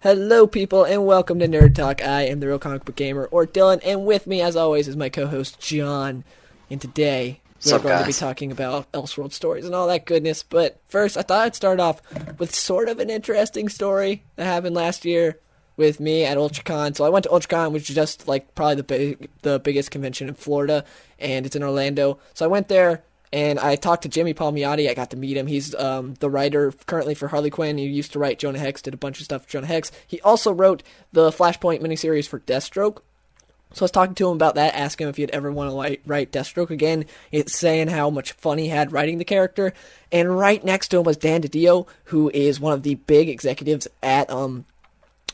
Hello, people, and welcome to Nerd Talk. I am the Real Comic Book Gamer, or Dylan, and with me, as always, is my co-host, John. And today, we're going to be talking about Elseworld stories and all that goodness. But first, I thought I'd start off with sort of an interesting story that happened last year with me at UltraCon. So I went to UltraCon, which is just, like, probably the biggest convention in Florida, and it's in Orlando. So I went there. And I talked to Jimmy Palmiotti. I got to meet him. He's the writer currently for Harley Quinn. He used to write Jonah Hex, did a bunch of stuff for Jonah Hex. He also wrote the Flashpoint miniseries for Deathstroke. So I was talking to him about that, asking him if he'd ever want to write Deathstroke again. It's saying how much fun he had writing the character. And right next to him was Dan DiDio, who is one of the big executives at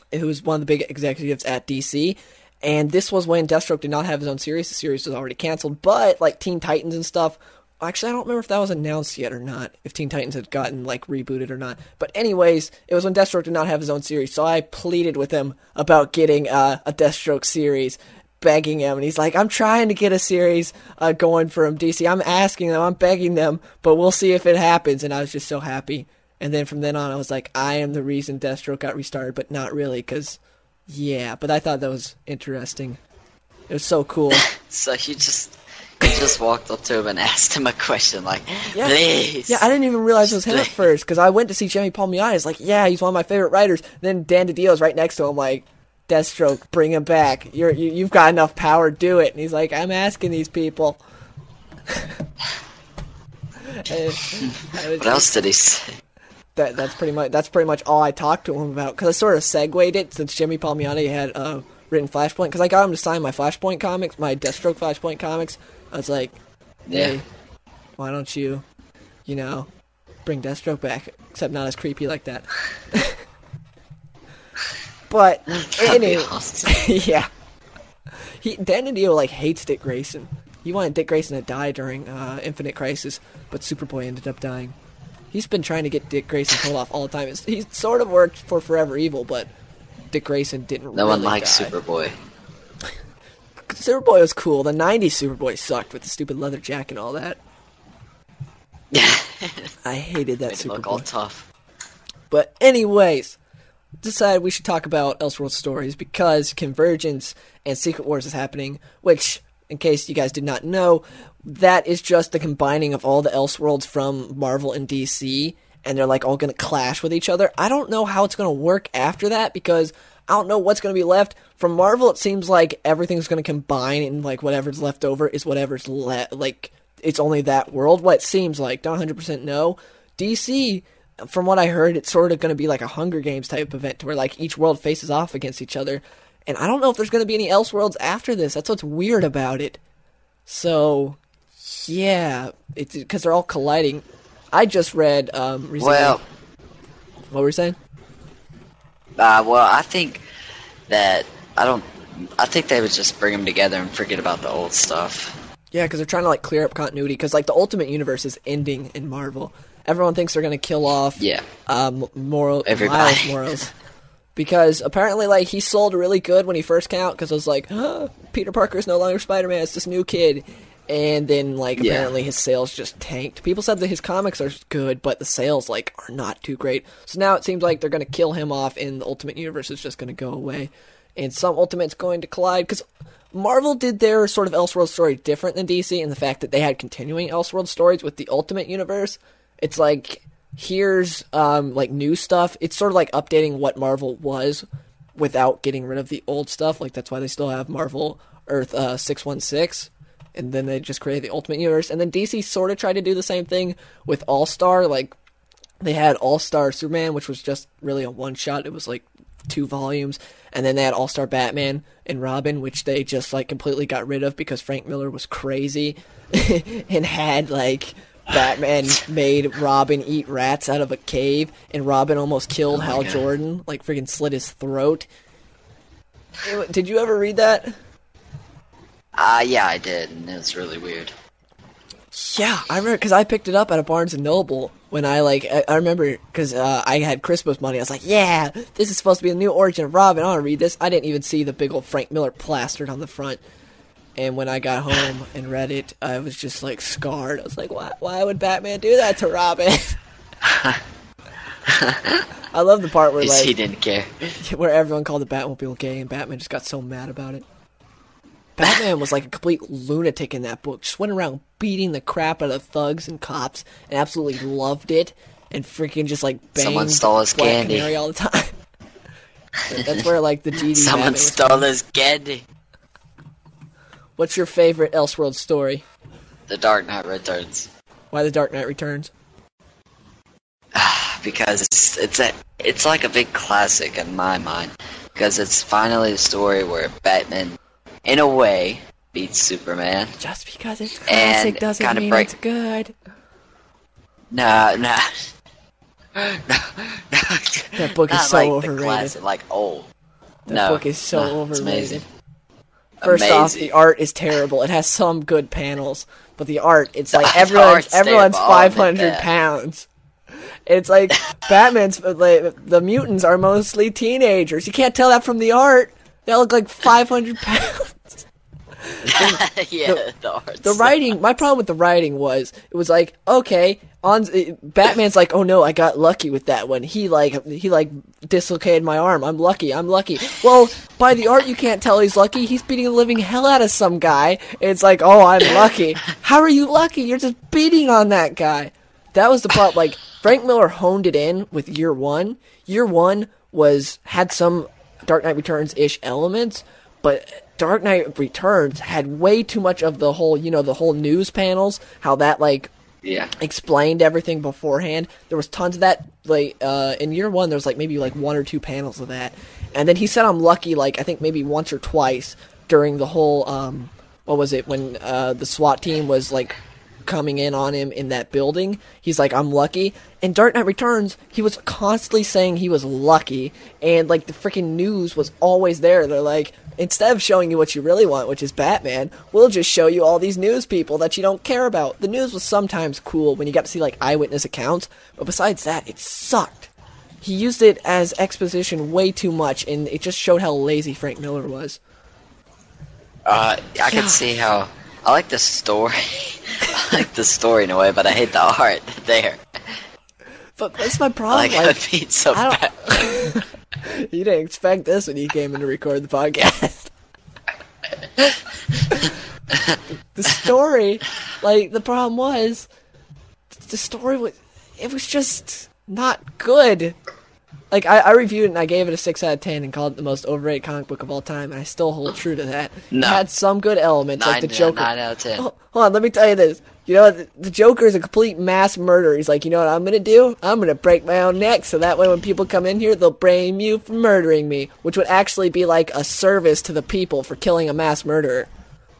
DC. And this was when Deathstroke did not have his own series. The series was already canceled, but like Teen Titans and stuff. Actually, I don't remember if that was announced yet or not, if Teen Titans had gotten, like, rebooted or not. But anyways, it was when Deathstroke did not have his own series, so I pleaded with him about getting a Deathstroke series, begging him. And he's like, I'm trying to get a series going from DC. I'm asking them, I'm begging them, but we'll see if it happens. And I was just so happy. And then from then on, I was like, I am the reason Deathstroke got restarted, but not really, because, yeah. But I thought that was interesting. It was so cool. So you just walked up to him and asked him a question, like, please. Yeah, I didn't even realize it was him at first, because I went to see Jimmy Palmiotti. It's like, yeah, he's one of my favorite writers. Then Dan DiDio's right next to him, like, Deathstroke, bring him back. You've got enough power, do it. And he's like, I'm asking these people. What else did he say? That's pretty much all I talked to him about, because I sort of segued it, since Jimmy Palmiotti had written Flashpoint, because I got him to sign my Flashpoint comics, my Deathstroke Flashpoint comics. I was like, hey, why don't you, bring Deathstroke back, except not as creepy like that. But, anyway, awesome. Yeah. Dan DiDio, like, hates Dick Grayson. He wanted Dick Grayson to die during Infinite Crisis, but Superboy ended up dying. He's been trying to get Dick Grayson killed off all the time. He's sort of worked for Forever Evil, but Dick Grayson didn't really die. No one likes Superboy. Superboy was cool. The 90s Superboy sucked with the stupid leather jacket and all that. I hated that Superboy. Look all tough. But anyways, decided we should talk about Elseworlds stories because Convergence and Secret Wars is happening, which, in case you guys did not know, that is just the combining of all the Elseworlds from Marvel and DC, and they're like all going to clash with each other. I don't know how it's going to work after that, because I don't know what's going to be left. From Marvel, it seems like everything's going to combine, and like whatever's left over is whatever's like it's only that world. What it seems like, don't 100% know. DC, from what I heard, it's sort of going to be like a Hunger Games type event, where like each world faces off against each other. And I don't know if there's going to be any Elseworlds after this. That's what's weird about it. So, yeah, it's because they're all colliding. I just read recently. Well, what were you saying? I think that I think they would just bring them together and forget about the old stuff. Yeah, because they're trying to like clear up continuity. Because like the Ultimate Universe is ending in Marvel. Everyone thinks they're going to kill off Miles Morales. Because apparently, like, he sold really good when he first came out, because it was like, Peter Parker is no longer Spider-Man, it's this new kid. And then, like, apparently his sales just tanked. People said that his comics are good, but the sales, like, are not too great. So now it seems like they're going to kill him off, and the Ultimate Universe is just going to go away. And some Ultimate's going to collide, because Marvel did their sort of Elseworld story different than DC, in the fact that they had continuing Elseworld stories with the Ultimate Universe. It's like, here's, like, new stuff. It's sort of like updating what Marvel was without getting rid of the old stuff. Like, that's why they still have Marvel Earth 616. And then they just created the Ultimate Universe. And then DC sort of tried to do the same thing with All-Star. Like, they had All-Star Superman, which was just really a one-shot. It was, like, 2 volumes. And then they had All-Star Batman and Robin, which they just, like, completely got rid of because Frank Miller was crazy. And had, like, Batman made Robin eat rats out of a cave. And Robin almost killed Hal Jordan. Like, friggin' slit his throat. Did you ever read that? Yeah, I did, and it was really weird. Yeah, I remember, because I picked it up at a Barnes & Noble when I remember, because I had Christmas money. I was like, yeah, this is supposed to be the new origin of Robin. I want to read this. I didn't even see the big old Frank Miller plastered on the front. And when I got home and read it, I was just, like, scarred. I was like, why would Batman do that to Robin? I love the part where like he didn't care, where everyone called the Batmobile gay, and Batman just got so mad about it. Batman was like a complete lunatic in that book. Just went around beating the crap out of thugs and cops, and absolutely loved it, and freaking just like banged someone stole his Black candy Canary all the time. That's where like the GD. Someone stole his candy. What's your favorite Elseworld story? The Dark Knight Returns. Why The Dark Knight Returns? Because it's like a big classic in my mind. Because it's finally a story where Batman, in a way, beats Superman. Just because it's classic doesn't mean it's good. No. That book is so overrated. Classic, like old. That book is so overrated. Amazing. First off, the art is terrible. It has some good panels, but the art, it's like everyone's 500 pounds. It's like Batman's, like, the mutants are mostly teenagers. You can't tell that from the art. They look like 500 pounds. The writing, my problem with the writing was, it was like, okay, Batman's like, oh no, I got lucky with that one. He dislocated my arm. I'm lucky. Well, by the art, you can't tell he's lucky. He's beating the living hell out of some guy. It's like, oh, I'm lucky. How are you lucky? You're just beating on that guy. That was the problem. Like, Frank Miller honed it in with Year One. Year One had some Dark Knight Returns-ish elements, but Dark Knight Returns had way too much of the whole, the whole news panels, how that, like, explained everything beforehand. There was tons of that. Like, in Year One, there was, like, maybe, like, 1 or 2 panels of that. And then he said I'm lucky, like, I think maybe once or twice during the whole, what was it, when the SWAT team was, like, coming in on him in that building. He's like, I'm lucky. In Dark Knight Returns, he was constantly saying he was lucky, and, like, the freaking news was always there. They're like, instead of showing you what you really want, which is Batman, we'll just show you all these news people that you don't care about. The news was sometimes cool when you got to see, like, eyewitness accounts, but besides that, it sucked. He used it as exposition way too much, and it just showed how lazy Frank Miller was. I can see how... I like the story. I like the story in a way, but I hate the art there. But that's my problem. I like how so bad. You didn't expect this when you came in to record the podcast. The story, like, the problem was, the story was just not good. Like, I reviewed it and I gave it a 6 out of 10 and called it the most overrated comic book of all time, and I still hold true to that. No. It had some good elements, like the Joker. 9 out of 10. Hold on, let me tell you this. The Joker is a complete mass murderer. He's like, you know what I'm gonna do? I'm gonna break my own neck, so that way when people come in here, they'll blame you for murdering me, which would actually be like a service to the people for killing a mass murderer.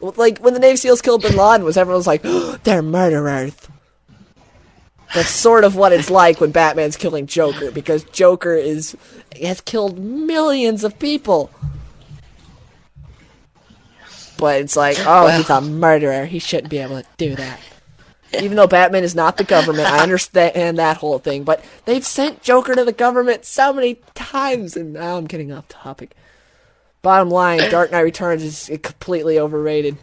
Like, when the Navy SEALs killed Bin Laden, everyone was like, oh, they're murderers. That's sort of what it's like when Batman's killing Joker, because Joker has killed millions of people. But it's like, he's a murderer. He shouldn't be able to do that. Even though Batman is not the government, I understand that whole thing. But they've sent Joker to the government so many times, and now I'm getting off topic. Bottom line, Dark Knight Returns is completely overrated.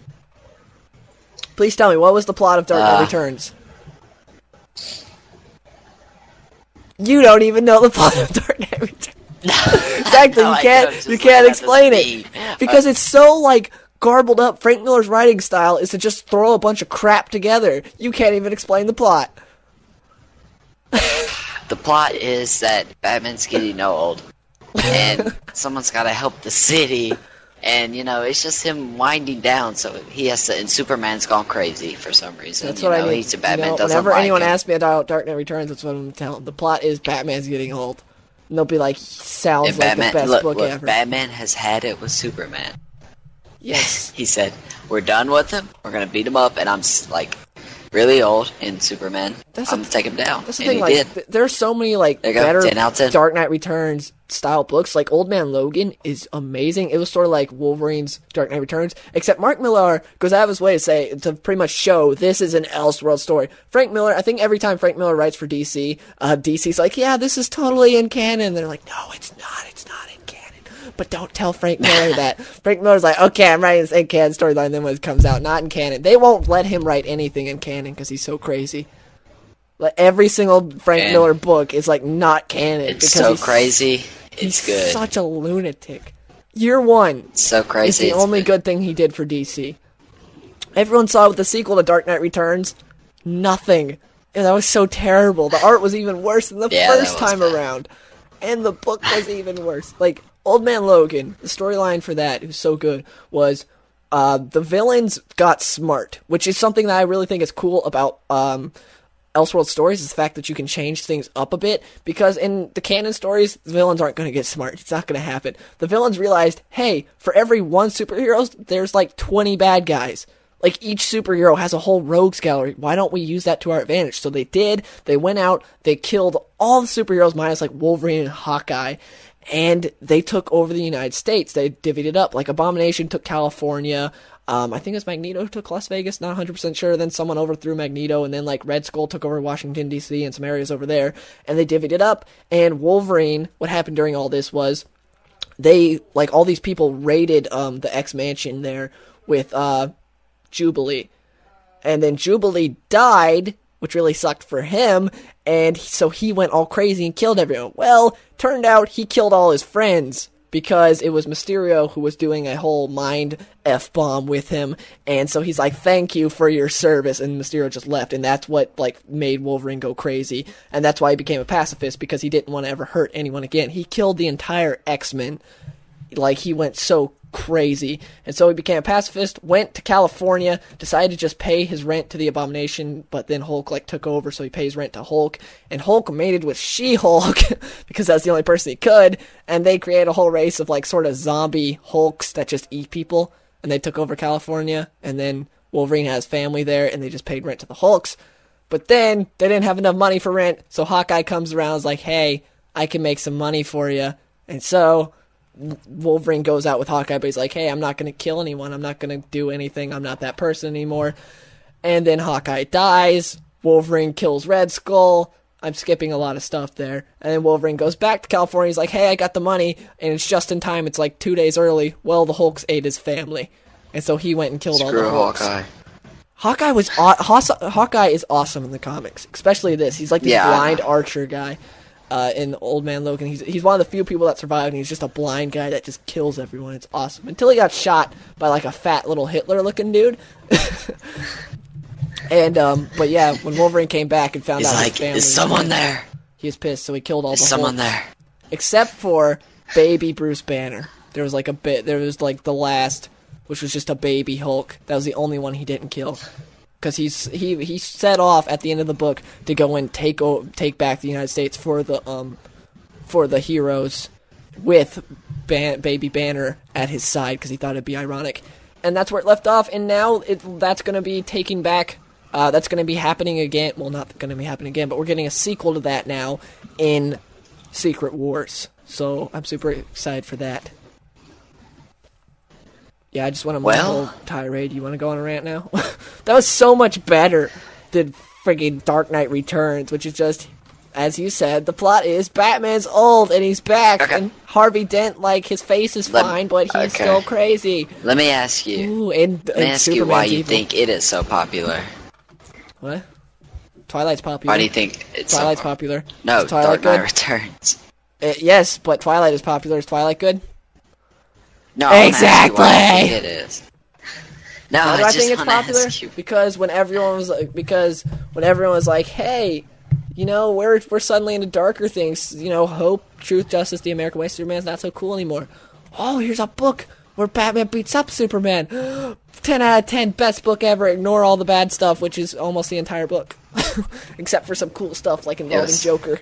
Please tell me, what was the plot of Dark Knight Returns? You don't even know the plot of Dark Knight Returns. Exactly, you can't explain it. Because it's so, like, garbled up. Frank Miller's writing style is to just throw a bunch of crap together. You can't even explain the plot. The plot is that Batman's getting old, and someone's got to help the city, and, it's just him winding down, so he has to, and Superman's gone crazy for some reason. That's what I mean. Batman doesn't whenever like anyone him. asks me about Dark Knight Returns, that's what I'm telling them. The plot is Batman's getting old. And they'll be like, sounds like the best book ever. Batman has had it with Superman. Yes. He said, we're done with him, we're going to beat him up, and I'm, like, really old in Superman. I'm going to take him down. That's the thing, like, there's so many, like, better Dark Knight Returns style books. Like, Old Man Logan is amazing. It was sort of like Wolverine's Dark Knight Returns, except Mark Millar goes out of his way to pretty much show this is an Elseworld story. Frank Miller, I think every time Frank Miller writes for DC, DC's like, yeah, this is totally in canon. They're like, no, it's not in canon. But don't tell Frank Miller that. Frank Miller's like, okay, I'm writing this in canon storyline, then when it comes out, not in canon. They won't let him write anything in canon because he's so crazy. Like every single Frank Miller book is like not canon. It's so crazy. It's good. He's such a lunatic. Year one. It's so crazy. It's the only good thing he did for DC. Everyone saw with the sequel to Dark Knight Returns, nothing. And that was so terrible. The art was even worse than the first time around. And the book was even worse. Like, Old Man Logan, the storyline for that, it was so good, was the villains got smart, which is something that I really think is cool about Elseworlds stories, is the fact that you can change things up a bit, because in the canon stories, the villains aren't going to get smart. It's not going to happen. The villains realized, hey, for every one superhero, there's like 20 bad guys. Like, each superhero has a whole rogues gallery. Why don't we use that to our advantage? So they did. They went out, they killed all the superheroes minus like Wolverine and Hawkeye, and they took over the United States. They divvied it up. Like, Abomination took California. I think it was Magneto who took Las Vegas, not 100% sure. Then someone overthrew Magneto, and then like Red Skull took over Washington, D.C. and some areas over there, and they divvied it up. And Wolverine, what happened during all this was they, like, all these people raided the X-Mansion there with Jubilee. And then Jubilee died, which really sucked for him, and so he went all crazy and killed everyone. Well, turned out he killed all his friends, because it was Mysterio who was doing a whole mind F-bomb with him, and so he's like, thank you for your service, and Mysterio just left, and that's what, like, made Wolverine go crazy, and that's why he became a pacifist, because he didn't want to ever hurt anyone again. He killed the entire X-Men. Like, he went so crazy, and so he became a pacifist, went to California, decided to just pay his rent to the Abomination, but then Hulk, like, took over, so he pays rent to Hulk, and Hulk mated with She-Hulk, because that's the only person he could, and they created a whole race of, like, sort of zombie Hulks that just eat people, and they took over California, and then Wolverine has family there, and they just paid rent to the Hulks, but then they didn't have enough money for rent, so Hawkeye comes around and is like, hey, I can make some money for you, and so Wolverine goes out with Hawkeye, but he's like, hey, I'm not going to kill anyone, I'm not going to do anything, I'm not that person anymore. And then Hawkeye dies, Wolverine kills Red Skull, I'm skipping a lot of stuff there, and then Wolverine goes back to California, he's like, hey, I got the money, and it's just in time, it's like 2 days early. Well, the Hulks ate his family, and so he went and killed all the Hulks. Hawkeye is awesome in the comics, especially this. He's like this blind archer guy. In Old Man Logan, he's one of the few people that survived, and he's just a blind guy that just kills everyone. It's awesome. Until he got shot by like a fat little Hitler-looking dude. And but yeah, when Wolverine came back and found out his family, is someone there? He was pissed, so he killed all the someone Hulks, there, except for baby Bruce Banner. There was like the last, which was just a baby Hulk. That was the only one he didn't kill. Because he set off at the end of the book to go and take back the United States for the heroes, with Baby Banner at his side, because he thought it'd be ironic, and that's where it left off. And now that's going to be taking back. That's going to be happening again. Well, not going to be happening again, but we're getting a sequel to that now in Secret Wars. So I'm super excited for that. Yeah, I just went on my whole tirade. You want to go on a rant now? That was so much better than friggin' Dark Knight Returns, which is just, as you said, the plot is Batman's old and he's back, and Harvey Dent, like, his face is fine, but he's still crazy. Let me ask you. Let me ask you why you think it is so popular. What? Twilight's popular. Why do you think Twilight's popular? No, Dark Knight Returns. Yes, but Twilight is popular. Is Twilight good? No, exactly. I think it is. No, why do I think it's popular? Because when everyone was like, "Hey, you know, we're suddenly into darker things. You know, hope, truth, justice, the American way. Superman's not so cool anymore. Oh, here's a book where Batman beats up Superman. 10 out of 10, best book ever. Ignore all the bad stuff, which is almost the entire book, except for some cool stuff like involving Joker."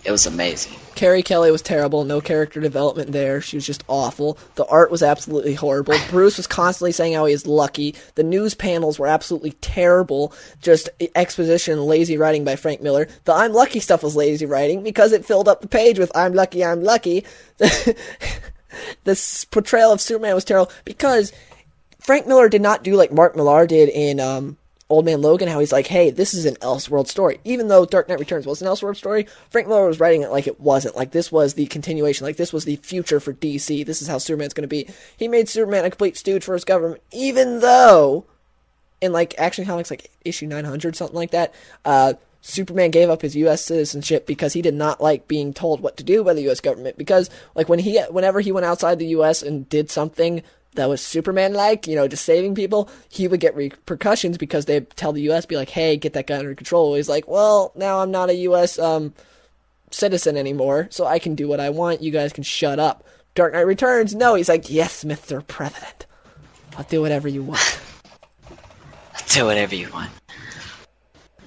It was amazing. Carrie Kelly was terrible. No character development there. She was just awful. The art was absolutely horrible. Bruce was constantly saying how he is lucky. The news panels were absolutely terrible. Just exposition and lazy writing by Frank Miller. The I'm lucky stuff was lazy writing because it filled up the page with I'm lucky, I'm lucky. This portrayal of Superman was terrible because Frank Miller did not do like Mark Millar did in Old Man Logan, how he's like, hey, this is an Elseworld story. Even though Dark Knight Returns was an Elseworld story, Frank Miller was writing it like it wasn't. Like, this was the continuation. Like, this was the future for DC. This is how Superman's going to be. He made Superman a complete stooge for his government, even though in like Action Comics, like issue 900, something like that, Superman gave up his U.S. citizenship because he did not like being told what to do by the U.S. government. Because like whenever he went outside the U.S. and did something that was Superman-like, just saving people, he would get repercussions because they'd tell the U.S., be like, hey, get that guy under control. He's like, well, now I'm not a U.S. Citizen anymore, so I can do what I want. You guys can shut up. Dark Knight Returns, no, he's like, yes, Mr. President. I'll do whatever you want. I'll do whatever you want.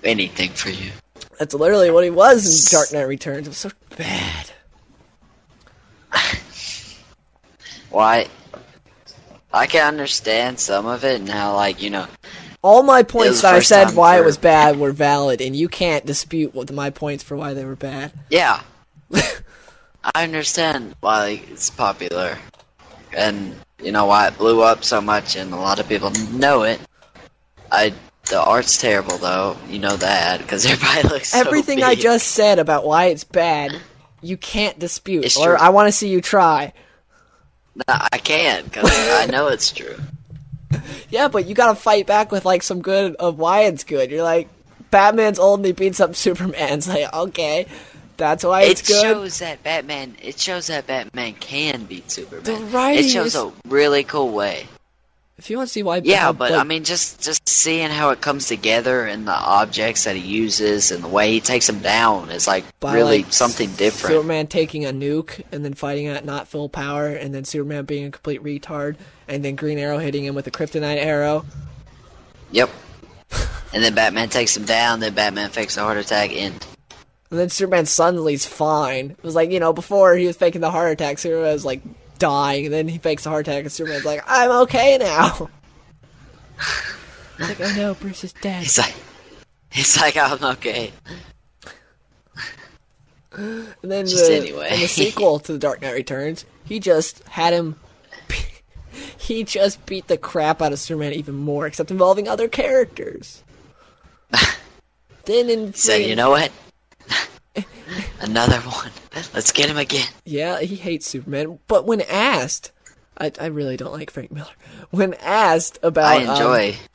Anything for you. That's literally what he was in Dark Knight Returns. It was so bad. Why? I can understand some of it now, all my points that I said why it was bad were valid, and you can't dispute my points for why they were bad. Yeah. I understand why it's popular. And, why it blew up so much, and a lot of people know it. The art's terrible, though. You know that, because everybody looks so Everything big. I just said about why it's bad, you can't dispute. It's or true. I want to see you try. No, I can't, because I know it's true. Yeah, but you gotta fight back with, some good of why it's good. You're like, Batman's old and he beats up Superman. It's like, okay, that's why it's good. It shows that Batman can beat Superman. The writing It shows a really cool way. If you want to see why... Yeah, but just seeing how it comes together and the objects that he uses and the way he takes them down is really something different. Superman taking a nuke and then fighting at not full power, and then Superman being a complete retard, and then Green Arrow hitting him with a kryptonite arrow. Yep. And then Batman takes him down, then Batman fakes a heart attack, and then Superman suddenly's fine. It was before he was faking the heart attack, Superman was dying, and then he fakes a heart attack, and Superman's like, I'm okay now. He's like, oh no, Bruce is dead. He's like, I'm okay. And then anyway. in the sequel to The Dark Knight Returns, he just had him... he just beat the crap out of Superman even more, except involving other characters. Then he said, you know what? Another one. Let's get him again. Yeah, he hates Superman. But when asked, I really don't like Frank Miller. When asked about,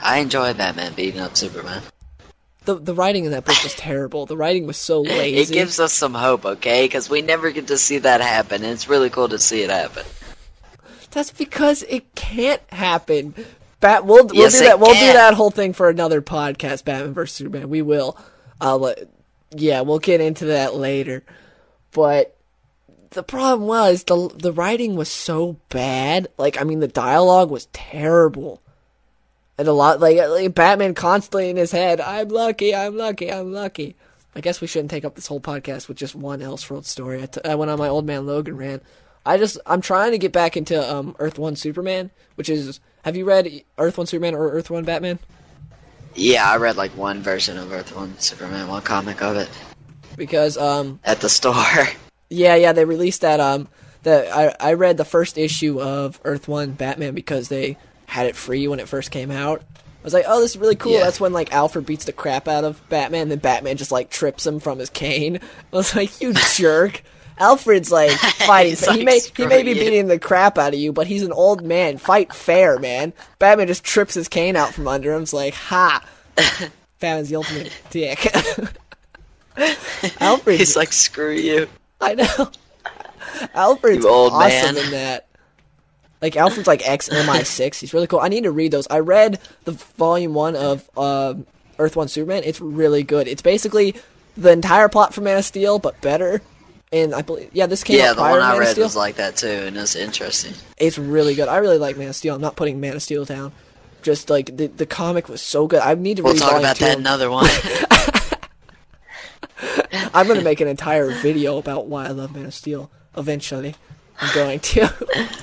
I enjoy Batman beating up Superman. The writing in that book was terrible. The writing was so lazy. It gives us some hope, okay? Because we never get to see that happen, and it's really cool to see it happen. That's because it can't happen. We'll do that. We'll do that whole thing for another podcast. Batman vs Superman. We will. Yeah, we'll get into that later. But the problem was the writing was so bad. The dialogue was terrible. And a lot, Batman constantly in his head, I'm lucky, I'm lucky, I'm lucky. I guess we shouldn't take up this whole podcast with just one Elseworld story. I went on my old Man Logan rant. I'm trying to get back into Earth 1 Superman, which is, have you read Earth 1 Superman or Earth 1 Batman? Yeah, I read one version of Earth 1 Superman, one comic of it. Because at the store. Yeah, they released that I read the first issue of Earth 1 Batman because they had it free when it first came out. I was like, oh, this is really cool. Yeah. That's when Alfred beats the crap out of Batman, and then Batman just trips him from his cane. I was like, you jerk. Alfred's fighting. He may be beating the crap out of you, but he's an old man. Fight fair, man. Batman just trips his cane out from under him. It's like, ha! Batman's the ultimate dick. Alfred's... He's like, screw you. I know. Alfred's you old awesome man. in that. Alfred's XMI6. He's really cool. I need to read those. I read the volume 1 of Earth 1 Superman. It's really good. It's basically the entire plot for Man of Steel, but better. And I believe, this came out prior to Man of Steel. Yeah, the one I read was like that too, and it's interesting. It's really good. I really like Man of Steel. I'm not putting Man of Steel down. Just the comic was so good. I need to read volume 2. We'll talk about that another one. I'm going to make an entire video about why I love Man of Steel. Eventually, I'm going to.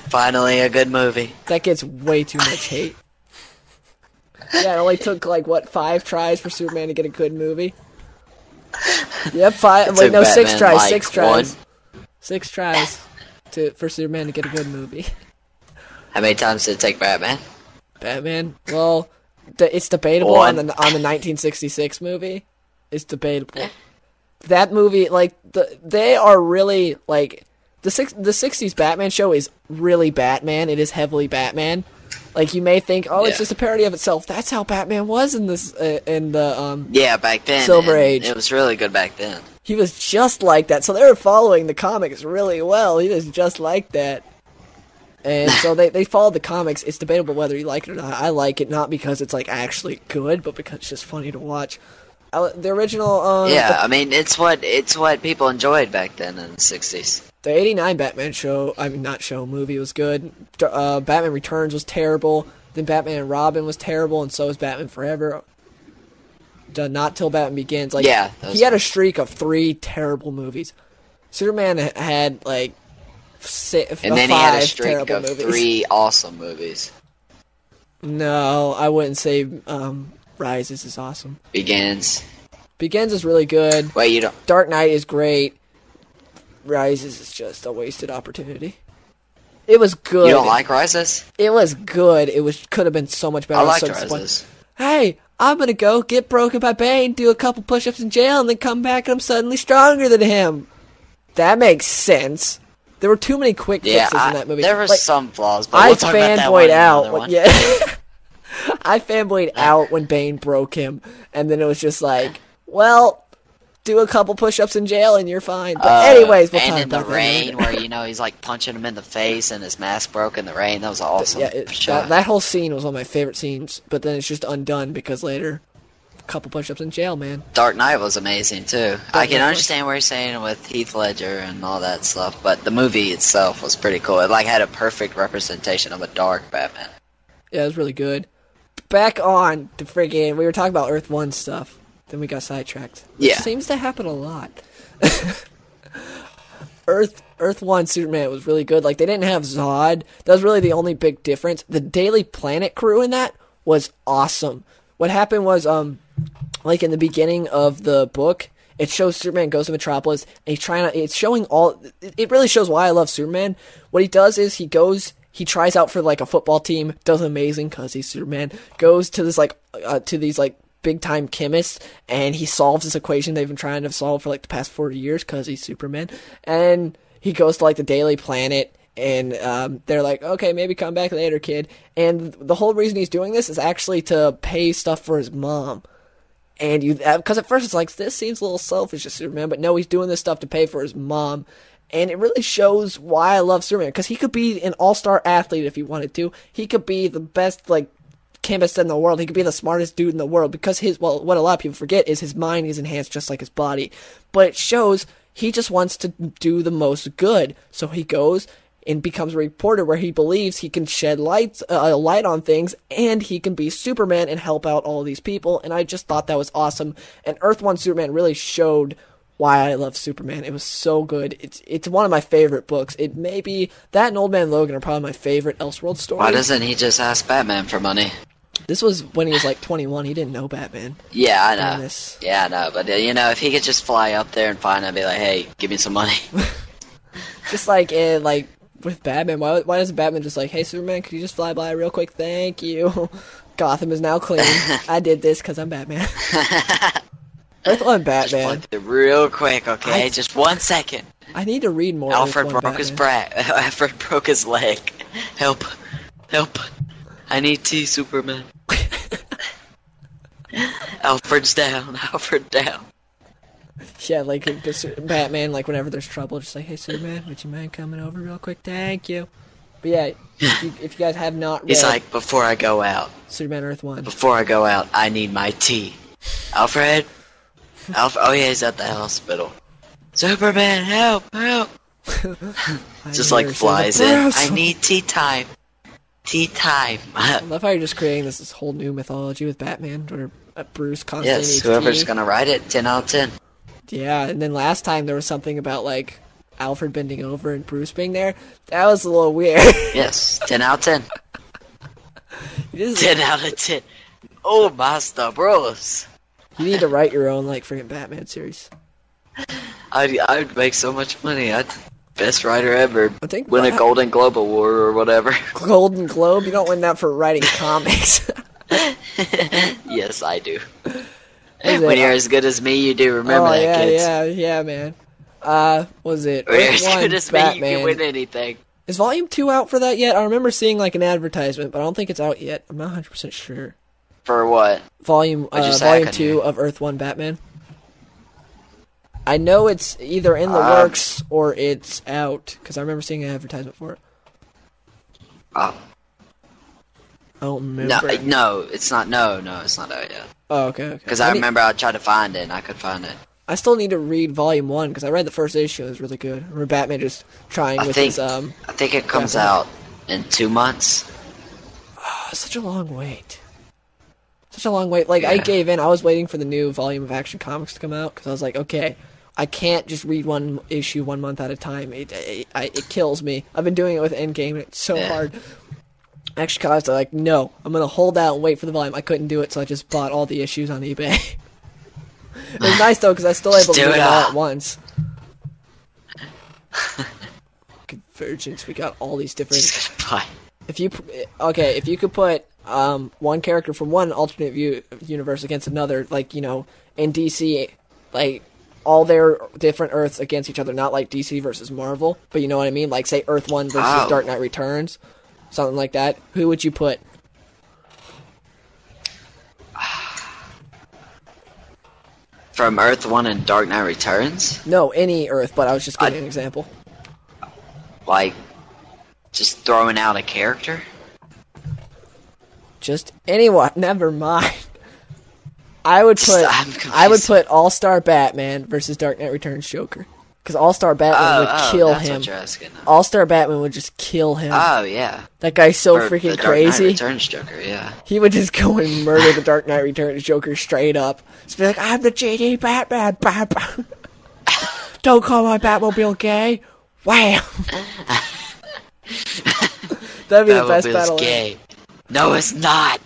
Finally, a good movie. That gets way too much hate. Yeah, it only took 5 tries for Superman to get a good movie. Yep, 5. Wait, no, Batman 6 tries. 6 tries. 6 tries for Superman to get a good movie. How many times did it take Batman? Batman? Well, it's debatable on the 1966 movie. It's debatable. That movie, they are really the 60s Batman show is really Batman. It is heavily Batman, Like, you may think, oh, it's just a parody of itself. That's how Batman was in this, in the, yeah, back then. Silver Age. It was really good back then. He was just like that. So they were following the comics really well. He was just like that. And so they followed the comics. It's debatable whether you like it or not. I like it, not because it's, like, actually good, but because it's just funny to watch. The original, yeah, I mean, it's what people enjoyed back then in the 60s. The 89 Batman movie was good. Batman Returns was terrible. Then Batman and Robin was terrible, and so is Batman Forever. Not Till Batman Begins. Like, yeah, he had a streak of 3 terrible movies. Superman had, like, and then he had a streak of 3 awesome movies. No, I wouldn't say Rises is awesome. Begins is really good. Wait, you don't... Dark Knight is great. Rises is just a wasted opportunity. It was good. You don't like Rises? It was good. Could have been so much better. I liked Rises. Hey, I'm gonna go get broken by Bane, do a couple push-ups in jail, and then come back and I'm suddenly stronger than him. That makes sense. There were too many quick fixes in that movie. There were some flaws, but we'll talk about that one out. I fanboyed out when Bane broke him, and then it was just like, well, do a couple push-ups in jail and you're fine. But anyways, we'll and in the rain, where he's like punching him in the face and his mask broke in the rain. That was awesome. Yeah, that whole scene was one of my favorite scenes. But then it's just undone because later, a couple push-ups in jail, man. Dark Knight was amazing too. I can understand what you're saying with Heath Ledger and all that stuff, but the movie itself was pretty cool. It had a perfect representation of a dark Batman. Yeah, it was really good. Back on to friggin', we were talking about Earth 1 stuff. Then we got sidetracked. It seems to happen a lot. Earth 1 Superman was really good. Like, they didn't have Zod. That was really the only big difference. The Daily Planet crew in that was awesome. What happened was, like, in the beginning of the book, it shows Superman goes to Metropolis, and it's showing it really shows why I love Superman. What he does is he tries out for, like, a football team, does amazing because he's Superman, goes to this, like, to these, like, big-time chemists, and he solves this equation they've been trying to solve for, like, the past 40 years because he's Superman. And he goes to, like, the Daily Planet, and they're like, okay, maybe come back later, kid. And the whole reason he's doing this is actually to pay stuff for his mom. And because at first it's like, this seems a little selfish to Superman, but no, he's doing this stuff to pay for his mom. And it really shows why I love Superman, because he could be an all-star athlete if he wanted to. He could be the best, like, chemist in the world. He could be the smartest dude in the world, because what a lot of people forget is his mind is enhanced just like his body. But it shows he just wants to do the most good. So he goes and becomes a reporter where he believes he can shed light on things, and he can be Superman and help out all these people. And I just thought that was awesome. And Earth 1 Superman really showed why I love Superman. It was so good. It's one of my favorite books. It may be that and Old Man Logan are probably my favorite Elseworlds stories. Why doesn't he just ask Batman for money? This was when he was like 21. He didn't know Batman. Yeah, I know. Yeah, I know. But if he could just fly up there and find him and be like, "Hey, give me some money." Just like with Batman, why doesn't Batman just like, "Hey, Superman, could you just fly by real quick? Thank you. Gotham is now clean. I did this because I'm Batman." Earth 1 Batman. Just real quick, okay? Just 1 second. I need to read more. Alfred broke his leg. Help. I need tea, Superman. Alfred's down. Yeah, like Batman, like whenever there's trouble, just like, "Hey, Superman, would you mind coming over real quick? Thank you." But yeah, if you guys have not read... He's like, "Before I go out. Superman Earth 1. Before I go out, I need my tea. Alfred? Oh yeah, he's at the hospital. Superman, help! Just like flies in. I need tea time. I love how you're just creating this whole new mythology with Batman, where Bruce constantly needs whoever's tea. gonna write it, 10 out of 10. Yeah, and then last time there was something about, like, Alfred bending over and Bruce being there. That was a little weird. Yes, 10 out of 10. 10 out of 10. Oh, Master Bros. You need to write your own, like, freaking Batman series. I'd make so much money. Best writer ever. Win a Golden Globe Award or whatever. Golden Globe? You don't win that for writing comics. Yes, I do. When you're as good as me, you do. Remember that, kids. Yeah, man. Was it? When you're as good as me, you can win anything. Is Volume 2 out for that yet? I remember seeing like an advertisement, but I don't think it's out yet. I'm not 100% sure. For what? Volume 2 of Earth 1 Batman. I know it's either in the works or it's out, because I remember seeing an advertisement for it. I don't remember. No, it's not. No, it's not out yet. Oh, okay. Because I remember I tried to find it, and I could find it. I still need to read Volume 1, because I read the first issue, it was really good. I remember Batman just trying his, I think it comes out in 2 months. Oh, such a long wait. Like, I gave in. I was waiting for the new volume of Action Comics to come out, because I was like, okay, I can't just read one issue 1 month at a time. It kills me. I've been doing it with Endgame, and it's so hard. Action Comics are like, no, I'm going to hold out and wait for the volume. I couldn't do it, so I just bought all the issues on eBay. It was nice, though, because I was still able to read it all at once. Convergence, we got all these different... If you could put one character from one alternate universe against another, like, in DC, like, all their different Earths against each other, not like DC versus Marvel, but you know what I mean? Like, say, Earth 1 versus Dark Knight Returns, something like that. Who would you put? From Earth 1 and Dark Knight Returns? No, any Earth, but I was just giving an example. Like, just throwing out a character? Just anyone. Never mind. I would put All-Star Batman versus Dark Knight Returns Joker. Because All-Star Batman would kill him. What you're asking. All-Star Batman would just kill him. Oh, yeah. That guy's so freaking crazy. Dark Knight Returns Joker, yeah. He would just go and murder the Dark Knight Returns Joker straight up. Just be like, I'm the GD Batman. Don't call my Batmobile gay. Wham! That'd be the best battle gay. No, it's not.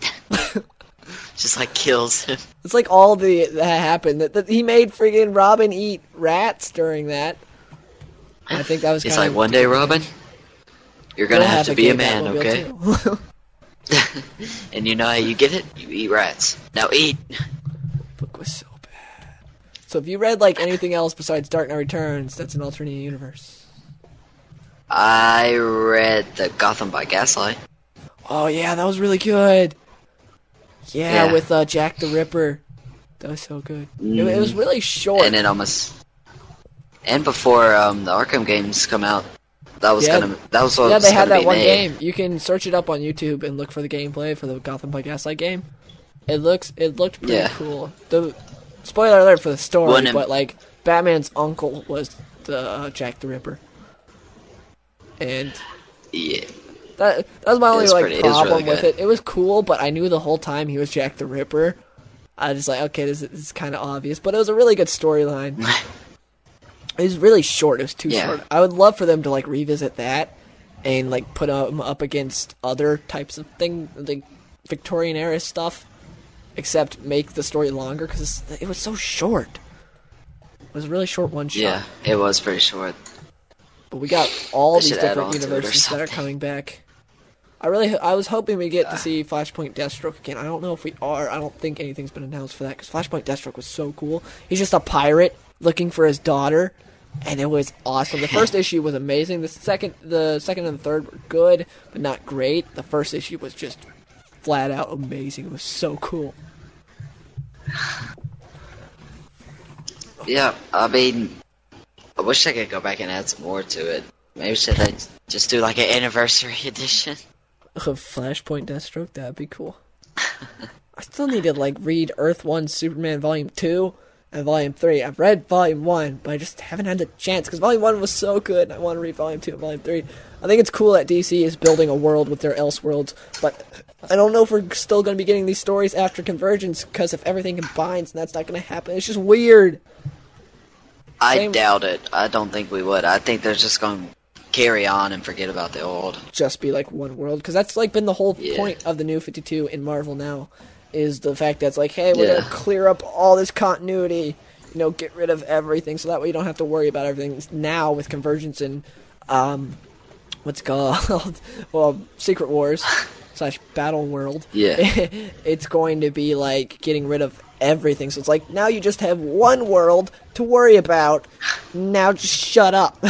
Just like kills him. It's like all that happened. That he made friggin' Robin eat rats during that. I think that was. It's like one day, Robin, you're gonna have to be a man, okay? And you know how you get it? You eat rats. Now eat. Book was so bad. So if you read like anything else besides Dark Knight Returns, that's an alternate universe. I read the Gotham by Gaslight. Oh yeah, that was really good. Yeah, with Jack the Ripper. That was so good. It was really short. And it almost... And before the Arkham games come out, that was what they had that one game. You can search it up on YouTube and look for the gameplay for the Gotham by Gaslight game. It looked pretty cool. The spoiler alert for the story, but like Batman's uncle was the Jack the Ripper. And that was my only problem with it. It was cool, but I knew the whole time he was Jack the Ripper. I was just like, okay, this is kind of obvious, but it was a really good storyline. It was really short. It was too short. I would love for them to like revisit that and like put them up against other types of things, like Victorian era stuff, except make the story longer because it was so short. It was a really short one shot. Yeah, it was pretty short. But we got all these different universes that are coming back. I was hoping we get to see Flashpoint Deathstroke again. I don't know if we are. I don't think anything's been announced for that because Flashpoint Deathstroke was so cool. He's just a pirate looking for his daughter, and it was awesome. The first issue was amazing. The second and the third were good, but not great. The first issue was just flat out amazing. It was so cool. Yeah, I mean, I wish I could go back and add some more to it. Maybe should I just do like an anniversary edition? Of Flashpoint Deathstroke? That'd be cool. I still need to like read Earth 1 Superman Volume 2 and Volume 3. I've read Volume 1, but I just haven't had the chance because Volume 1 was so good and I want to read Volume 2 and Volume 3. I think it's cool that DC is building a world with their Elseworlds, but I don't know if we're still going to be getting these stories after Convergence because if everything combines, that's not going to happen. It's just weird. I doubt it. I don't think we would. I think they're just going to carry on and forget about the old. Just be like one world, because that's like been the whole point of the New 52 in Marvel now, is the fact that it's like, hey, we're gonna clear up all this continuity, get rid of everything, so that way you don't have to worry about everything. Now with Convergence and what's it called? Well, Secret Wars / Battle World. Yeah, it's going to be like getting rid of everything. So it's like now you just have one world to worry about. Now just shut up.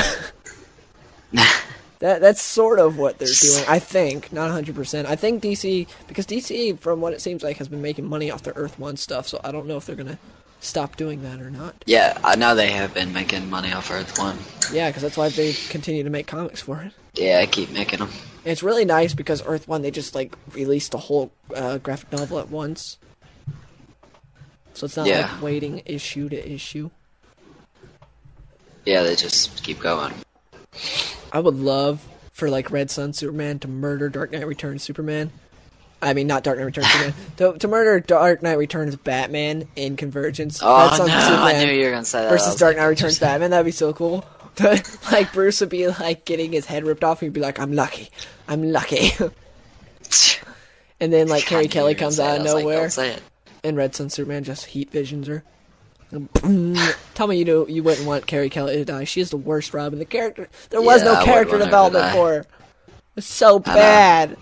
That's sort of what they're doing, I think. Not 100%. I think DC, because DC, from what it seems like, has been making money off their Earth 1 stuff, so I don't know if they're going to stop doing that or not. Yeah, I know they have been making money off Earth 1. Yeah, because that's why they continue to make comics for it. Yeah, I keep making them. And it's really nice because Earth 1, they just, like, released the whole graphic novel at once. So it's not like waiting issue to issue. Yeah, they just keep going. I would love for, like, Red Sun Superman to murder Dark Knight Returns Superman. I mean, not Dark Knight Returns Superman. To murder Dark Knight Returns Batman in Convergence. Oh, Red Sun Superman I knew you were going to say that. Versus Dark Knight Returns Batman. That'd be so cool. Like, Bruce would be, like, getting his head ripped off, and he'd be like, I'm lucky. I'm lucky. And then, like, Carrie Kelly comes out of nowhere. Like, say it. And Red Sun Superman just heat visions her. Tell me you wouldn't want Carrie Kelly to die. She is the worst Robin. The character, there was no character development for her. It's so bad.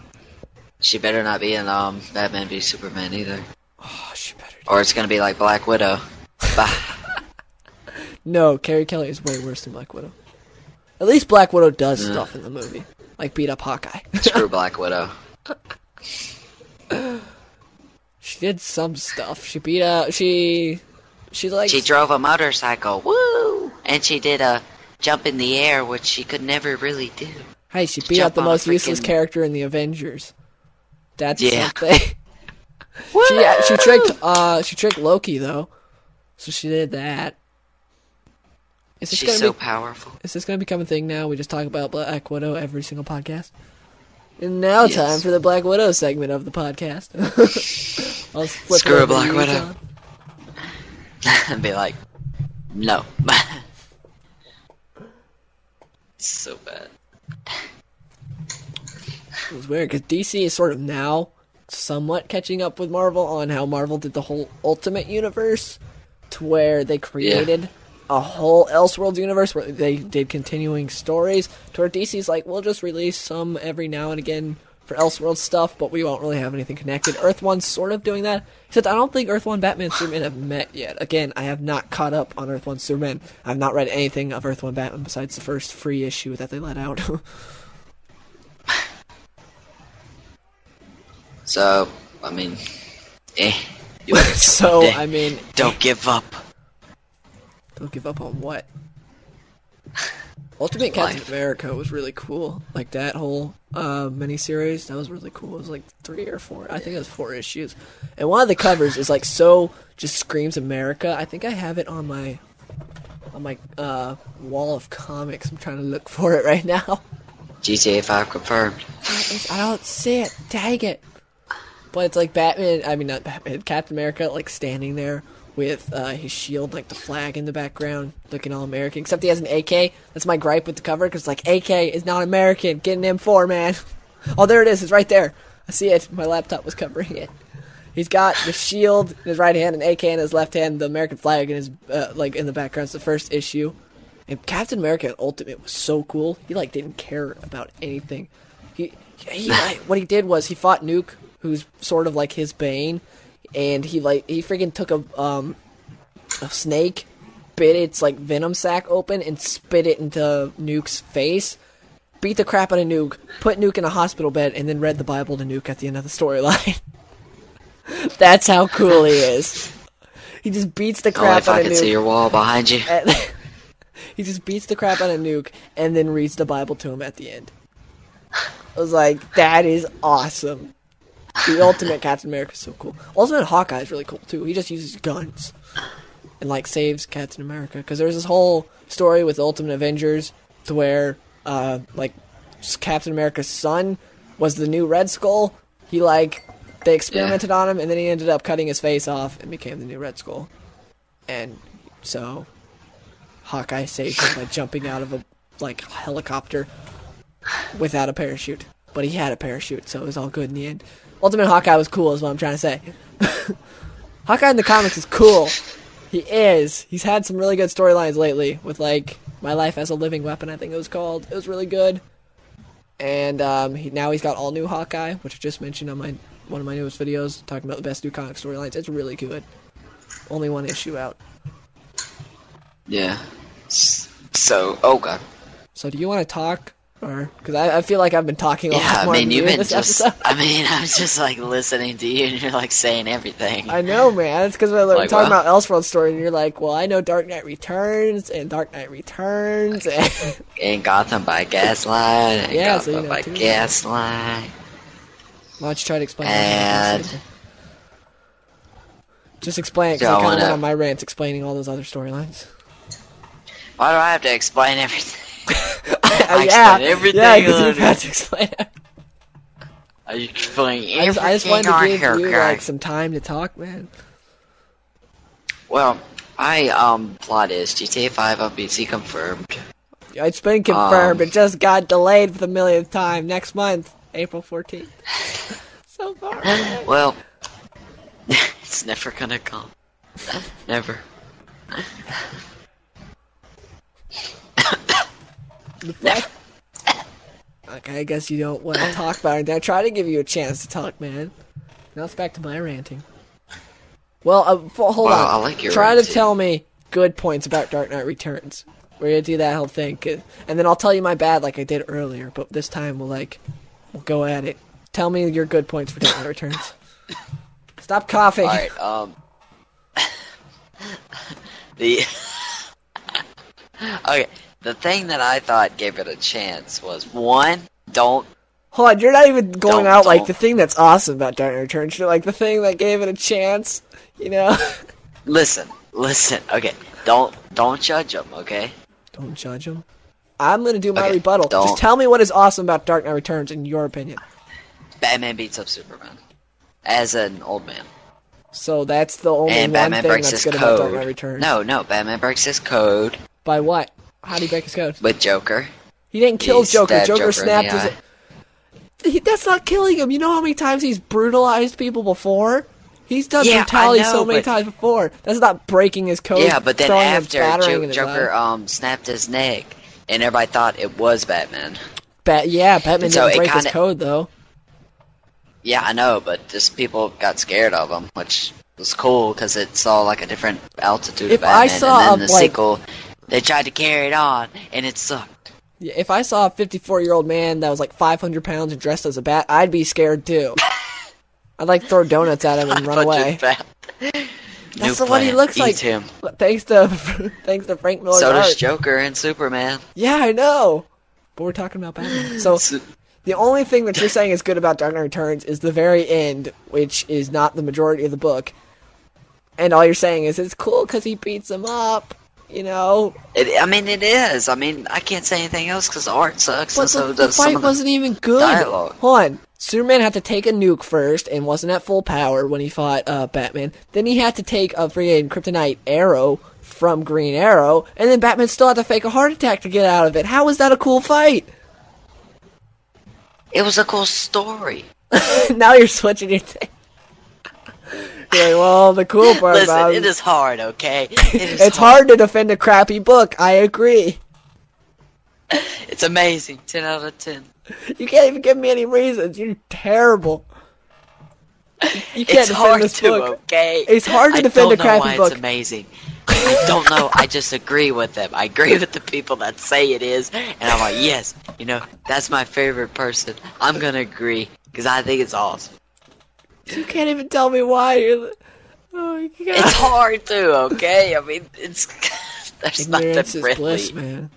She better not be in Batman v Superman either. Oh, she better. Or it's gonna be like Black Widow. No, Carrie Kelly is way worse than Black Widow. At least Black Widow does stuff in the movie, like beat up Hawkeye. Screw Black Widow. She did some stuff. She beat up. She drove a motorcycle, woo! And she did a jump in the air, which she could never really do. Hey, she beat up the most useless character in the Avengers. That's something. She tricked Loki though, so she did that. She's so powerful. Is this gonna become a thing now? We just talk about Black Widow every single podcast. And now time for the Black Widow segment of the podcast. Screw Black Widow. And be like, no. So bad. It was weird, because DC is sort of now somewhat catching up with Marvel on how Marvel did the whole Ultimate Universe, to where they created a whole Elseworlds universe where they did continuing stories, to where DC's like, we'll just release some every now and again for Elseworlds stuff, but we won't really have anything connected. Earth 1's sort of doing that, except I don't think Earth 1 Batman and Superman have met yet. Again, I have not caught up on Earth 1 Superman. I've not read anything of Earth 1 Batman besides the first free issue that they let out. So, I mean, don't give up. Don't give up on what? Ultimate Captain America was really cool. Like, that whole miniseries, that was really cool. It was like 3 or 4. I think it was 4 issues. And one of the covers is like so just screams America. I think I have it on my wall of comics. I'm trying to look for it right now. GTA 5 confirmed. I don't see it. Dang it. But it's like Captain America, like standing there with his shield, like the flag in the background, looking all American. Except he has an AK. That's my gripe with the cover, because like, AK is not American. Get an M4, man. Oh, there it is. It's right there. I see it. My laptop was covering it. He's got the shield in his right hand, an AK in his left hand, the American flag in his like in the background. It's the first issue. And Captain America Ultimate was so cool. He like didn't care about anything. He what he did was he fought Nuke, who's sort of like his Bane. And he freaking took a snake, bit its like venom sac open, and spit it into Nuke's face. Beat the crap out of Nuke, put Nuke in a hospital bed, and then read the Bible to Nuke at the end of the storyline. That's how cool he is. He just beats the crap out of Nuke. I can see your wall behind you. He just beats the crap out of Nuke, and then reads the Bible to him at the end. I was like, that is awesome. The Ultimate Captain America is so cool. Ultimate Hawkeye is really cool too. He just uses guns and like saves Captain America, because there's this whole story with Ultimate Avengers to where like Captain America's son was the new Red Skull. They experimented on him, and then he ended up cutting his face off and became the new Red Skull. And so Hawkeye saved him by jumping out of a helicopter without a parachute. But he had a parachute, so it was all good in the end. Ultimate Hawkeye was cool, is what I'm trying to say. Hawkeye in the comics is cool. He is. He's had some really good storylines lately with, like, My Life as a Living Weapon, I think it was called. It was really good. And now he's got all new Hawkeye, which I just mentioned on one of my newest videos, talking about the best new comic storylines. It's really good. Only 1 issue out. Yeah. So, oh god. So do you want to talk Or because I feel like I've been talking a lot more than you in this episode. I mean, I was just like listening to you, and you're like saying everything. I know, man. It's because we're like, talking about Elseworlds story, and you're like, well, I know Dark Knight Returns, and Dark Knight Returns, and Gotham by Gaslight, and yeah, Gotham so by Gaslight. Why don't you try to explain that? Just explain it, because I kind of went on my rant explaining all those other storylines. Why do I have to explain everything? Yeah, because you have to explain it. I explain everything. I just wanted to give you like some time to talk, man. Well, plot is GTA 5 on PC confirmed. It's been confirmed. It just got delayed for the millionth time. Next month, April 14th. So far. Well, it's never gonna come. Never. Okay, I guess you don't want to talk about it. I try to give you a chance to talk, man. Now it's back to my ranting. Well, hold on. I like your try ranting. To tell me good points about Dark Knight Returns. We're gonna do that whole thing, and then I'll tell you my bad like I did earlier. But this time we'll go at it. Tell me your good points for Dark Knight Returns. Stop coughing. All right. Okay. The thing that I thought gave it a chance was, one, don't... Hold on, you're not even going out like the thing that's awesome about Dark Knight Returns. You're like the thing that gave it a chance, you know? Listen. Okay, don't judge them, okay? Don't judge them? I'm gonna do my rebuttal. Just tell me what is awesome about Dark Knight Returns in your opinion. Batman beats up Superman. As an old man. So that's the only one thing that's good about Dark Knight Returns? No, Batman breaks his code. By what? How did he break his code? With Joker. He didn't kill Joker. Joker snapped his... That's not killing him. You know how many times he's brutalized people before? He's done brutality so many times before. That's not breaking his code. Yeah, but then after Joker snapped his neck, and everybody thought it was Batman. Batman didn't break his code, though. Yeah, I know, but just people got scared of him, which was cool, because it saw like a different altitude of Batman. And then the sequel... They tried to carry it on, and it sucked. Yeah, if I saw a 54-year-old man that was like 500 pounds and dressed as a bat, I'd be scared too. I'd like throw donuts at him and run away. That's what he looks like. Him. Thanks to Frank Miller's So does art. Joker and Superman. Yeah, I know. But we're talking about Batman. So the only thing that you're saying is good about Dark Knight Returns is the very end, which is not the majority of the book. And all you're saying is it's cool because he beats him up. You know, it is. I mean, I can't say anything else because the art sucks. But the fight wasn't even good. Dialogue. Hold on. Superman had to take a nuke first and wasn't at full power when he fought Batman. Then he had to take a freaking kryptonite arrow from Green Arrow, and then Batman still had to fake a heart attack to get out of it. How was that a cool fight? It was a cool story. Now you're switching your thing. You're like, well, the cool part about it is hard, okay? It's hard to defend a crappy book, I agree. It's amazing. 10 out of 10. You can't even give me any reasons. You're terrible. You can't defend this book. Okay? It's hard to defend a crappy book. It's amazing. I don't know. I just agree with them. I agree with the people that say it is. And I'm like, yes, that's my favorite person. I'm going to agree because I think it's awesome. You can't even tell me why. It's hard to, okay? I mean, there's Ignorance nothing really. Is bliss, man.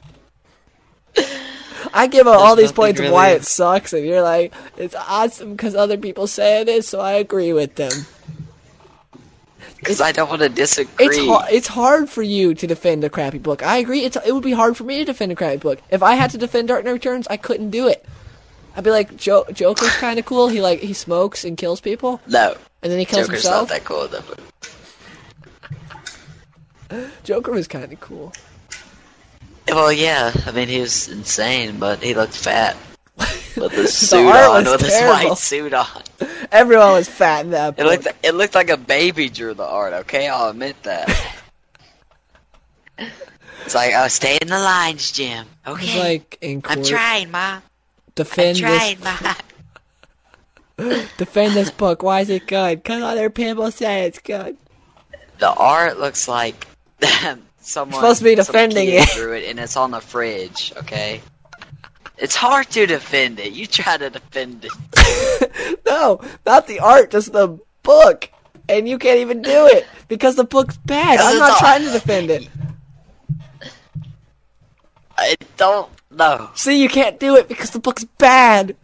I give all these points of why it sucks, and you're like, it's awesome because other people say it is, so I agree with them. Because I don't want to disagree. It's hard for you to defend a crappy book. I agree. It would be hard for me to defend a crappy book. If I had to defend Dark Knight Returns, I couldn't do it. I'd be like, Joker's kind of cool. He smokes and kills people. No. And then he kills Joker's himself. Not that cool though. Joker was kind of cool. Well, yeah. I mean, he was insane, but he looked fat with his suit on, with his white suit on. Everyone was fat in that book. It looked like a baby drew the art. Okay, I'll admit that. It's like, oh, stay in the lines, Jim. Okay. It's like in court. I'm trying, Mom. Defend this book. Why is it good? Because other people say it's good. The art looks like someone supposed to be defending it. Drew it, and it's on the fridge. Okay, It's hard to defend it. You try to defend it. No, not the art, just the book. And you can't even do it because the book's bad. I'm not trying to defend it. I don't know. See, you can't do it because the book's bad.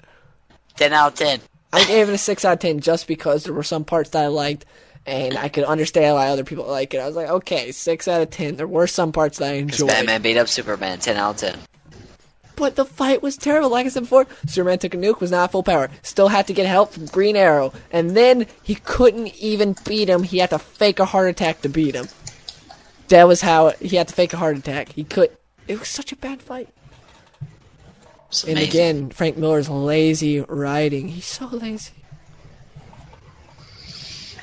10 out of 10. I gave it a 6 out of 10 just because there were some parts that I liked, and I could understand why other people like it. I was like, okay, 6 out of 10. There were some parts that I enjoyed. Batman beat up Superman, 10 out of 10. But the fight was terrible. Like I said before, Superman took a nuke, was not full power. Still had to get help from Green Arrow. And then he couldn't even beat him. He had to fake a heart attack to beat him. That was how he had to fake a heart attack. He could. It was such a bad fight. And again, Frank Miller's lazy writing. He's so lazy.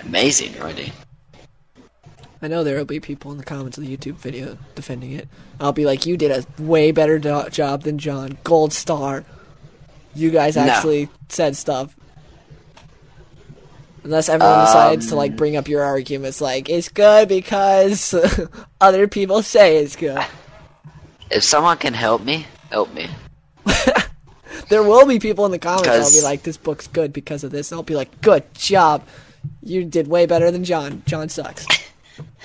Amazing writing. I know there will be people in the comments of the YouTube video defending it. I'll be like, you did a way better job than John. Gold star. You guys actually said stuff. Unless everyone decides to like bring up your arguments like, it's good because other people say it's good. If someone can help me, help me. There will be people in the comments that'll be like, this book's good because of this. And I'll be like, good job. You did way better than John. John sucks.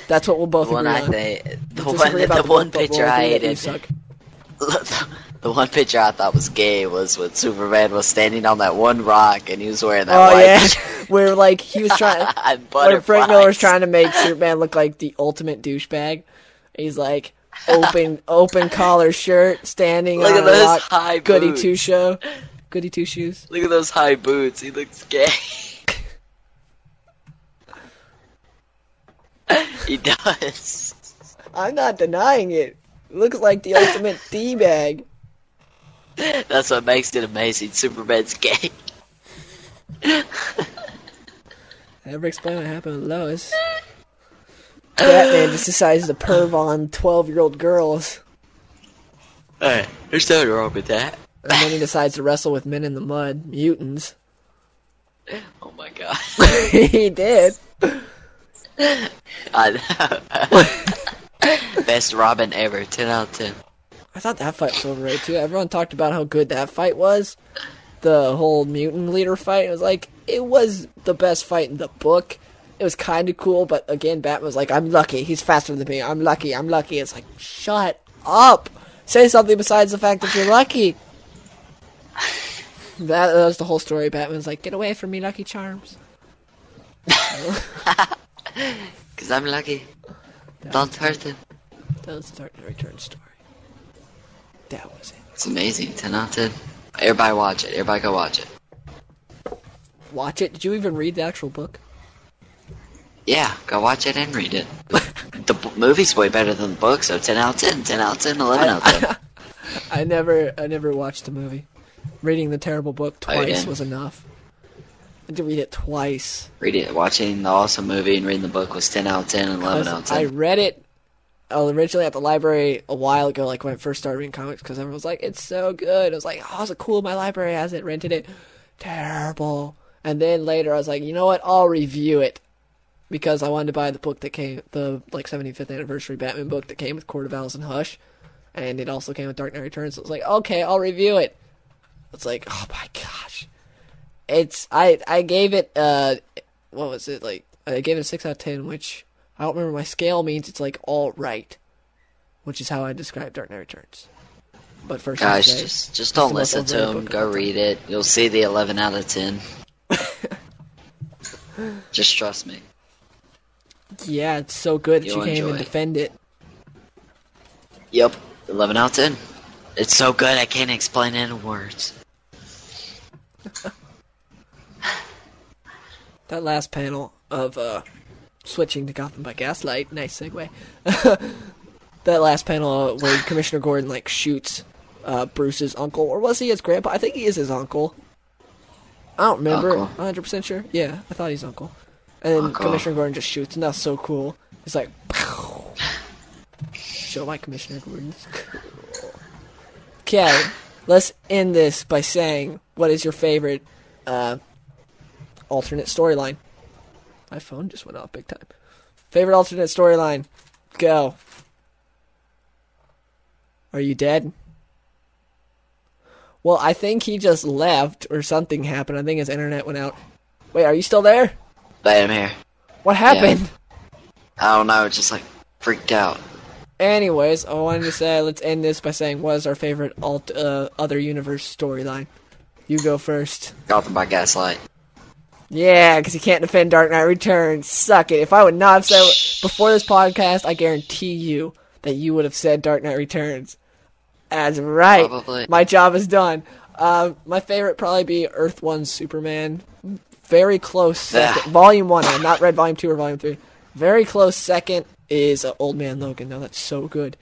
That's what we'll both agree on. The one picture I hated. The one picture I thought was gay was when Superman was standing on that one rock and he was wearing that white shirt. Where like he was trying where Frank Miller was trying to make Superman look like the ultimate douchebag. He's like open collar shirt, standing on a rock, high goody boots. Goody two shoes. Look at those high boots. He looks gay. He does. I'm not denying it. Looks like the ultimate D-bag. That's what makes it amazing. Superman's gay. Never explain what happened with Lois. Batman just decides to perv on 12-year-old girls. Hey, there's nothing wrong with that. And then he decides to wrestle with men in the mud, mutants. Oh my god. He did. I know. Best Robin ever, 10 out of 10. I thought that fight was overrated too. Everyone talked about how good that fight was. The whole mutant leader fight. It was like, it was the best fight in the book. It was kind of cool, but again, Batman was like, I'm lucky. He's faster than me. I'm lucky. It's like, shut up. Say something besides the fact that you're lucky. That was the whole story. Batman's like, get away from me, Lucky Charms. Because I'm lucky. Don't hurt him. That was the Dark Knight Returns story. That was it. It's amazing. 10 out of 10. Everybody watch it. Everybody go watch it. Watch it? Did you even read the actual book? Yeah, go watch it and read it. The movie's way better than the book, so 10 out of 10, 10 out of 10, 11 out of 10. I never watched the movie. Reading the terrible book twice was enough. I had to read it twice. Read it. Watching the awesome movie and reading the book was 10 out of 10 and 11 out of 10. I read it originally at the library a while ago, like when I first started reading comics, because everyone was like, it's so good. I was like, oh, it's cool, my library has it, rented it. Terrible. And then later I was like, you know what, I'll review it. Because I wanted to buy the book that came, the 75th anniversary Batman book that came with Court of Owls and Hush. And it also came with Dark Knight Returns. So I was like, okay, I'll review it. It's like, oh my gosh. I gave it, what was it, like, I gave it a 6 out of 10, which, I don't remember my scale means it's like all right. Which is how I describe Dark Knight Returns. But first, guys, just don't listen to him, go read it. You'll see the 11 out of 10. Just trust me. Yeah, it's so good that you can't even defend it. Yep, 11 out of 10. It's so good I can't explain it in words. That last panel of switching to Gotham by Gaslight, nice segue. That last panel where Commissioner Gordon like shoots Bruce's uncle, or was he his grandpa? I think he is his uncle. I don't remember. 100% sure. Yeah, I thought he's uncle. And then Commissioner Gordon just shoots, and that's so cool. It's like, pow. Show my Commissioner Gordon's cool. Okay, let's end this by saying, what is your favorite alternate storyline? My phone just went off big time. Favorite alternate storyline? Go. Are you dead? Well, I think he just left, or something happened. I think his internet went out. Wait, are you still there? I am here. What happened? Yeah. I don't know, just like freaked out. Anyways, I wanted to say, let's end this by saying, what is our favorite other universe storyline? You go first. Gotham by Gaslight. Yeah, because you can't defend Dark Knight Returns. Suck it. If I would not have said it before this podcast, I guarantee you that you would have said Dark Knight Returns. That's right. Probably. My job is done. My favorite probably be Earth 1 Superman. Very close second. Volume 1. I've not read Volume 2 or Volume 3. Very close second is Old Man Logan. No, that's so good.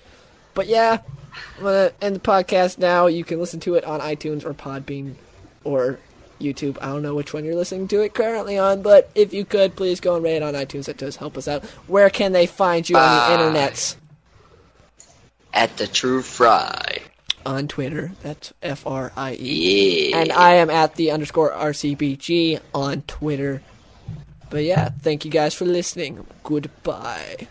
But yeah, I'm going to end the podcast now. You can listen to it on iTunes or Podbean or YouTube. I don't know which one you're listening to it currently on, but if you could, please go and rate it on iTunes. That does help us out. Where can they find you on the internets? At the True Fry. On Twitter. That's FRIE. Yeah. And I am at the _RCBG on Twitter. But yeah, thank you guys for listening. Goodbye.